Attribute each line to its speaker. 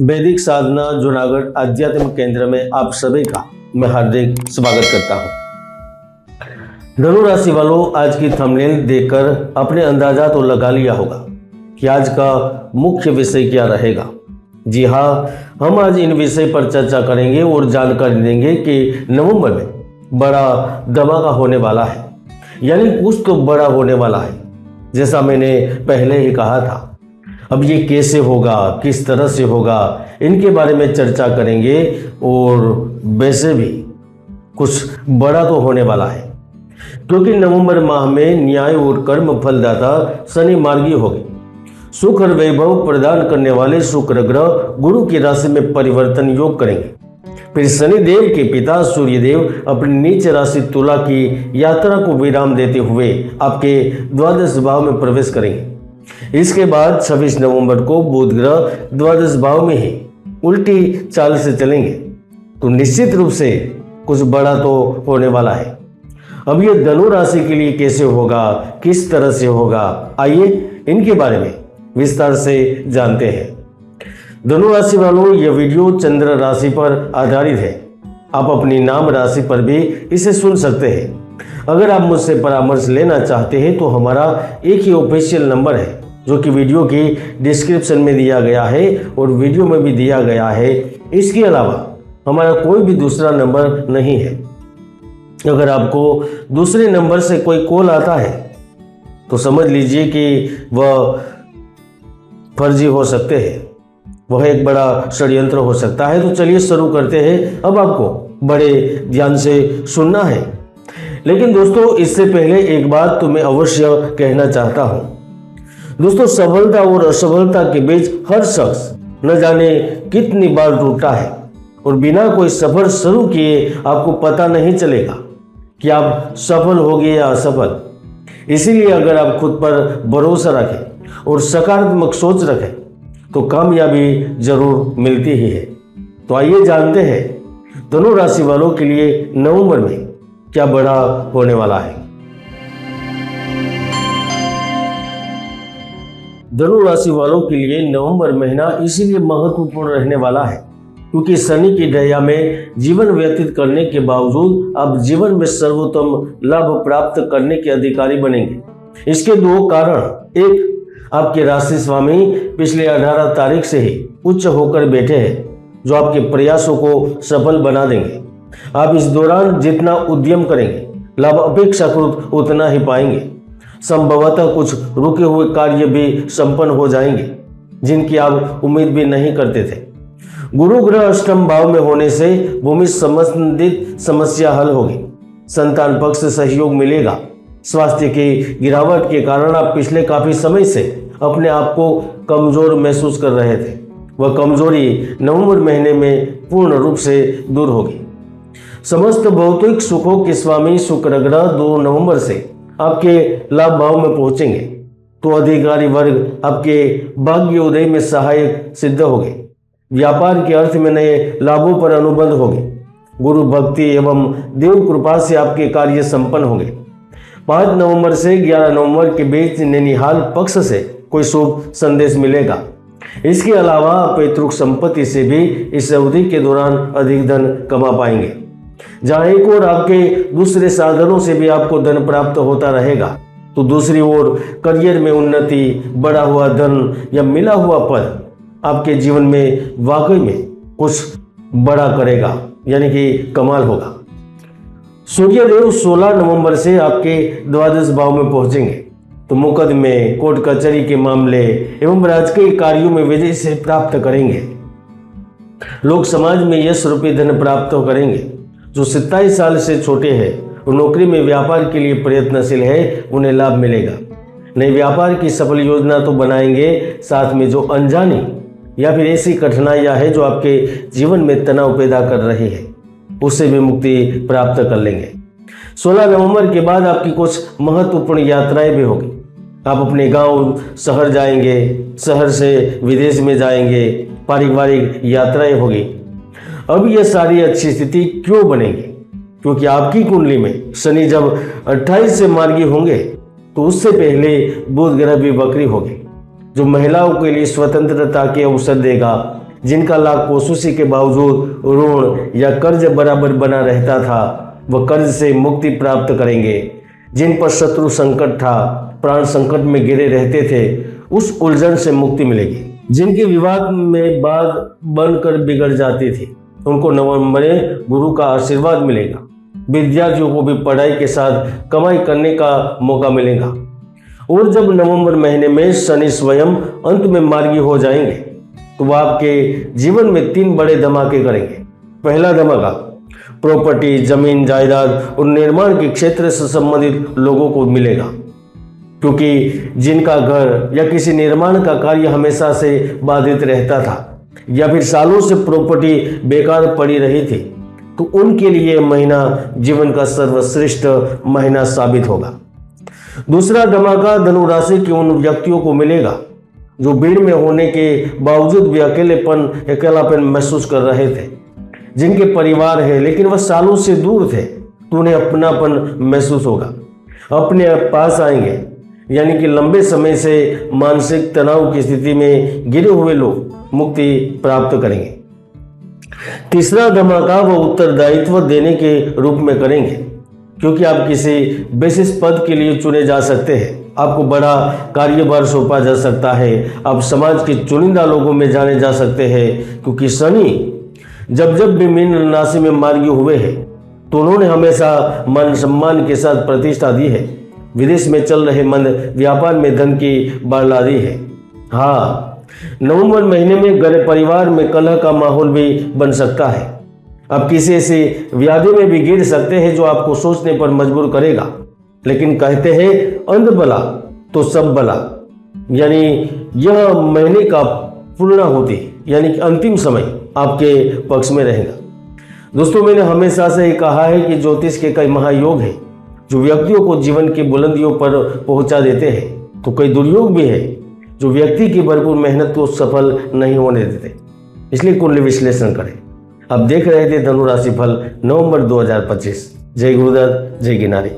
Speaker 1: वैदिक साधना जूनागढ़ आध्यात्म केंद्र में आप सभी का मैं हार्दिक स्वागत करता हूं। धनु राशि वालों, आज की थंबनेल देखकर अपने अंदाजा तो लगा लिया होगा कि आज का मुख्य विषय क्या रहेगा। जी हाँ, हम आज इन विषय पर चर्चा करेंगे और जानकारी देंगे कि नवंबर में बड़ा धमाका होने वाला है, यानी कुछ तो बड़ा होने वाला है। जैसा मैंने पहले ही कहा था, अब ये कैसे होगा, किस तरह से होगा, इनके बारे में चर्चा करेंगे। और वैसे भी कुछ बड़ा तो होने वाला है, क्योंकि नवंबर माह में न्याय और कर्म फलदाता शनि मार्गी होंगे। सुख और वैभव प्रदान करने वाले शुक्र ग्रह गुरु की राशि में परिवर्तन योग करेंगे। फिर शनिदेव के पिता सूर्यदेव अपनी नीच राशि तुला की यात्रा को विराम देते हुए आपके द्वादश भाव में प्रवेश करेंगे। इसके बाद 26 नवंबर को बुध ग्रह द्वादश भाव में ही उल्टी चाल से चलेंगे, तो निश्चित रूप से कुछ बड़ा तो होने वाला है। अब ये धनु राशि के लिए कैसे होगा, किस तरह से होगा, आइए इनके बारे में विस्तार से जानते हैं। धनु राशि वालों, यह वीडियो चंद्र राशि पर आधारित है। आप अपनी नाम राशि पर भी इसे सुन सकते हैं। अगर आप मुझसे परामर्श लेना चाहते हैं तो हमारा एक ही ऑफिशियल नंबर है, जो कि वीडियो की डिस्क्रिप्शन में दिया गया है और वीडियो में भी दिया गया है। इसके अलावा हमारा कोई भी दूसरा नंबर नहीं है। अगर आपको दूसरे नंबर से कोई कॉल आता है तो समझ लीजिए कि वह फर्जी हो सकते हैं, वह एक बड़ा षड्यंत्र हो सकता है। तो चलिए शुरू करते हैं। अब आपको बड़े ध्यान से सुनना है। लेकिन दोस्तों, इससे पहले एक बात तो मैं अवश्य कहना चाहता हूं। दोस्तों, सफलता और असफलता के बीच हर शख्स न जाने कितनी बार टूटा है, और बिना कोई सफर शुरू किए आपको पता नहीं चलेगा कि आप सफल होंगे या असफल। इसीलिए अगर आप खुद पर भरोसा रखें और सकारात्मक सोच रखें तो कामयाबी जरूर मिलती ही है। तो आइए जानते हैं धनु राशि वालों के लिए नवंबर में क्या बड़ा होने वाला है। धनु राशि वालों के लिए नवंबर महीना इसीलिए महत्वपूर्ण रहने वाला है क्योंकि शनि की दया में जीवन व्यतीत करने के बावजूद आप जीवन में सर्वोत्तम लाभ प्राप्त करने के अधिकारी बनेंगे। इसके दो कारण: एक, आपके राशि स्वामी पिछले 18 तारीख से ही उच्च होकर बैठे हैं, जो आपके प्रयासों को सफल बना देंगे। आप इस दौरान जितना उद्यम करेंगे, लाभ अपेक्षाकृत उतना ही पाएंगे। संभवतः कुछ रुके हुए कार्य भी संपन्न हो जाएंगे, जिनकी आप उम्मीद भी नहीं करते थे। गुरु ग्रह अष्टम भाव में होने से भूमि संबंधित समस्या हल होगी। संतान पक्ष से सहयोग मिलेगा। स्वास्थ्य की गिरावट के कारण आप पिछले काफी समय से अपने आप को कमजोर महसूस कर रहे थे। वह कमजोरी नवंबर महीने में पूर्ण रूप से दूर होगी। समस्त भौतिक सुखों के स्वामी शुक्र ग्रह 2 नवंबर से आपके लाभ भाव में पहुंचेंगे, तो अधिकारी वर्ग आपके भाग्य उदय में सहायक सिद्ध होंगे। व्यापार के अर्थ में नए लाभों पर अनुबंध होंगे। गुरु भक्ति एवं देव कृपा से आपके कार्य संपन्न होंगे। 5 नवंबर से 11 नवंबर के बीच नैनिहाल पक्ष से कोई शुभ संदेश मिलेगा। इसके अलावा पैतृक संपत्ति से भी इस अवधि के दौरान अधिक धन कमा पाएंगे। जहां एक ओर आपके दूसरे साधनों से भी आपको धन प्राप्त होता रहेगा, तो दूसरी ओर करियर में उन्नति, बढ़ा हुआ धन या मिला हुआ पद आपके जीवन में वाकई में कुछ बड़ा करेगा, यानी कि कमाल होगा। सूर्यदेव 16 नवंबर से आपके द्वादश भाव में पहुंचेंगे, तो मुकदमे, कोर्ट कचहरी के मामले एवं राजकीय कार्यों में विजय से प्राप्त करेंगे। लोग समाज में यश रूपी धन प्राप्त करेंगे। जो 27 साल से छोटे हैं और नौकरी में व्यापार के लिए प्रयत्नशील है, उन्हें लाभ मिलेगा। नए व्यापार की सफल योजना तो बनाएंगे, साथ में जो अनजानी या फिर ऐसी कठिनाइयां हैं जो आपके जीवन में तनाव पैदा कर रही है, उससे भी मुक्ति प्राप्त कर लेंगे। 16 नवंबर के बाद आपकी कुछ महत्वपूर्ण यात्राएं भी होगी। आप अपने गांव, शहर जाएंगे, शहर से विदेश में जाएंगे, पारिवारिक यात्राएं होगी। अब यह सारी अच्छी स्थिति क्यों बनेगी? क्योंकि आपकी कुंडली में शनि जब 28 से मार्गी होंगे, तो उससे पहले बुध ग्रह भी वक्री होंगे, जो महिलाओं के लिए स्वतंत्रता के अवसर देगा। जिनका लाख कोशिश के बावजूद ऋण या कर्ज बराबर बना रहता था, वह कर्ज से मुक्ति प्राप्त करेंगे। जिन पर शत्रु संकट था, प्राण संकट में गिरे रहते थे, उस उलझन से मुक्ति मिलेगी। जिनके विवाद में बात बनकर बिगड़ जाती थी, उनको नवंबर में गुरु का आशीर्वाद मिलेगा। विद्यार्थियों को भी पढ़ाई के साथ कमाई करने का मौका मिलेगा। और जब नवंबर महीने में शनि स्वयं अंत में मार्गी हो जाएंगे, तो वह आपके जीवन में 3 बड़े धमाके करेंगे। पहला धमाका प्रॉपर्टी, जमीन जायदाद और निर्माण के क्षेत्र से संबंधित लोगों को मिलेगा, क्योंकि जिनका घर या किसी निर्माण का कार्य हमेशा से बाधित रहता था या फिर सालों से प्रॉपर्टी बेकार पड़ी रही थी, तो उनके लिए महीना जीवन का सर्वश्रेष्ठ महीना साबित होगा। दूसरा धमाका धनु राशि के उन व्यक्तियों को मिलेगा जो भीड़ में होने के बावजूद भी अकेलापन महसूस कर रहे थे। जिनके परिवार है लेकिन वह सालों से दूर थे, तो उन्हें अपनापन महसूस होगा। अपने पास आएंगे, यानी कि लंबे समय से मानसिक तनाव की स्थिति में गिरे हुए लोग मुक्ति प्राप्त करेंगे। तीसरा धमाका वह उत्तरदायित्व देने के रूप में करेंगे, क्योंकि आप किसी विशेष पद के लिए चुने जा सकते हैं। आपको बड़ा कार्यभार सौंपा जा सकता है। आप समाज के चुनिंदा लोगों में जाने जा सकते हैं, क्योंकि शनि जब भी मीन राशि में मार्गी हुए हैं, तो उन्होंने हमेशा मान सम्मान के साथ प्रतिष्ठा दी है। विदेश में चल रहे मंद व्यापार में धन की बढ़ला दी है। हाँ, नवंबर महीने में घर परिवार में कलह का माहौल भी बन सकता है। आप किसी ऐसी व्याधि में भी गिर सकते हैं जो आपको सोचने पर मजबूर करेगा। लेकिन कहते हैं अंध भला तो सब भला, यानी यह महीने का पूर्णाहुति यानी कि अंतिम समय आपके पक्ष में रहेगा। दोस्तों, मैंने हमेशा से ही कहा है कि ज्योतिष के कई महायोग हैं जो व्यक्तियों को जीवन की बुलंदियों पर पहुंचा देते हैं, तो कई दुर्योग भी है जो व्यक्ति की भरपूर मेहनत को सफल नहीं होने देते। इसलिए कुंडली विश्लेषण करें। आप देख रहे थे धनु राशि फल नवंबर 2025। जय गुरुदत्त, जय गिनारी।